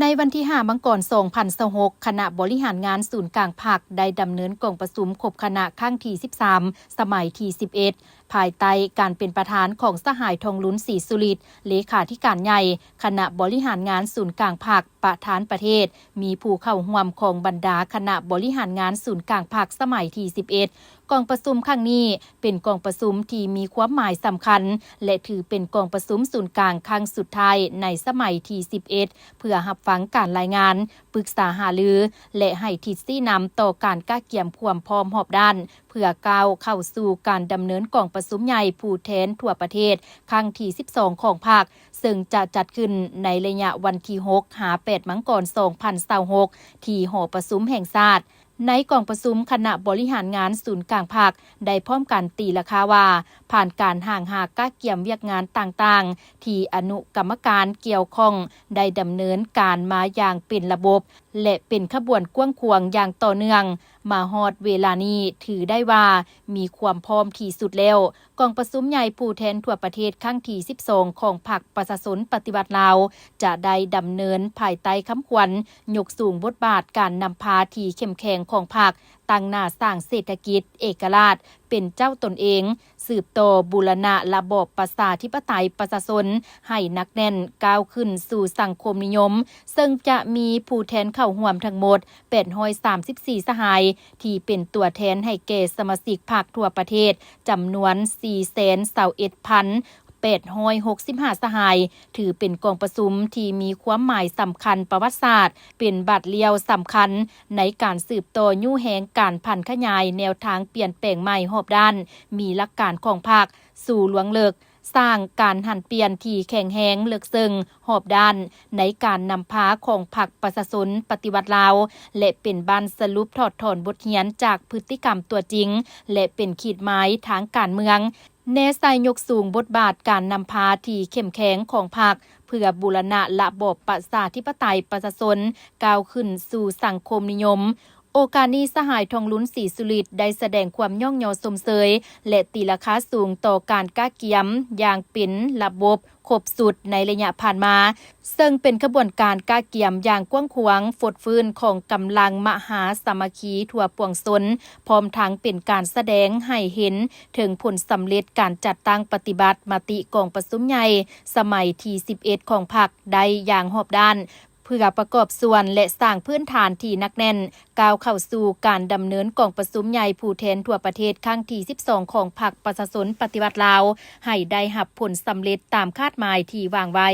ในวันที่5 มังกร 2026 คณะบริหารงานศูนย์กลางภาคได้ดำเนินกองประชุมครบคณะครั้งที่ 13 สมัยที่ 11 ภายใต้การเป็นประธานของสหายทองลุ้นศรีสุริตเลขาธิการใหญ่คณะบริหารงานศูนย์กลางภาคประธานประเทศมีผู้เข้าร่วมของบรรดาคณะบริหารงานศูนย์กลางภาคสมัยที่ 11 กองประชุมครั้งนี้เป็นกองประชุมที่มีความหมายสำคัญและถือเป็นกองประชุมศูนย์กลางครั้งสุดท้ายในสมัยที่ 11 เพื่อรับฟังการรายงานปรึกษาหารือและให้ทิศชี้นำต่อการก้าวเกี่ยมความพร้อมรอบด้านเพื่อก้าวเข้าสู่การดำเนินกองประชุมใหญ่ผู้แทนทั่วประเทศครั้งที่ 12 ของภาคซึ่งจะจัดขึ้นในระยะวันที่6-8 มังกร 2026 ที่หอประชุมแห่งชาติในกองประชุมคณะบริหารงานศูนย์กลางภาคได้พร้อมกันตีราคาว่าผ่านการห่างหากก้าวเกี่ยมเวียกงานต่างๆที่อนุกรรมการเกี่ยวข้องได้ดำเนินการมาอย่างเป็นระบบและเป็นขบวนกว้างขวางอย่างต่อเนื่องมาฮอดเวลานี้ถือได้ว่ามีความพร้อมที่สุดแล้วกองประชุมใหญ่ผู้แทนทั่วประเทศครั้งที่ 12 ของพรรคประชาชนปฏิวัติลาวจะได้ดำเนินภายใต้คำขวัญยกสูงบทบาทการนำพาที่เข้มแข็งของพรรคตั้งหน้าสร้างเศรษฐกิจเอกราชเป็นเจ้าตนเองสืบต่อบูรณะระบอบประชาธิปไตยประชาชนให้นักแน่นก้าวขึ้นสู่สังคมนิยมซึ่งจะมีผู้แทนเข้าร่วมทั้งหมด834 สหายที่เป็นตัวแทนให้แก่สมาชิกพรรคทั่วประเทศจำนวน 421,865 สหายถือเป็นกองประชุมที่มีความหมายสำคัญประวัติศาสตร์เป็นบาทเลี้ยวสำคัญในการสืบต่อยุ่แหงการพันขยายแนวทางเปลี่ยนแปลงใหม่รอบด้านมีหลักการของพรรคสู่หลวงเลิกสร้างการหันเปลี่ยนที่แข็งแรงเลือกซึ่งรอบด้านในการนำพาของพรรคประชาชนปฏิวัติลาวและเป็นบ้านสรุปถอดถอนบทเรียนจากพฤติกรรมตัวจริงและเป็นขีดหมายทางการเมืองแนใส่ยกสูงบทบาทการนำพาที่เข้มแข็งของพรรคเพื่อบูรณะระบอบประชาธิปไตยประชาชนก้าวขึ้นสู่สังคมนิยมโอกาสนี้สหายทองลุ้นศรีสุริตได้แสดงความย่องยอสมเสยและตีราคาสูงต่อการก้าวเกี่ยมอย่างเป็นระบบครบสุดในระยะผ่านมาซึ่งเป็นขบวนการก้าวเกี่ยมอย่างกว้างขวางฟดฟื้นของกำลังมหาสามัคคีทั่วปวงชนพร้อมทั้งเป็นการแสดงให้เห็นถึงผลสำเร็จการจัดตั้งปฏิบัติมติกองประชุมใหญ่สมัยที่ 11 ของพรรคได้อย่างรอบด้านเพื่อประกอบส่วนและสร้างพื้นฐานที่นักแน่นก้าวเข้าสู่การดำเนินกองประชุมใหญ่ผู้แทนทั่วประเทศครั้งที่ 12 ของพรรคประชาชนปฏิวัติลาวให้ได้รับผลสำเร็จตามคาดหมายที่วางไว้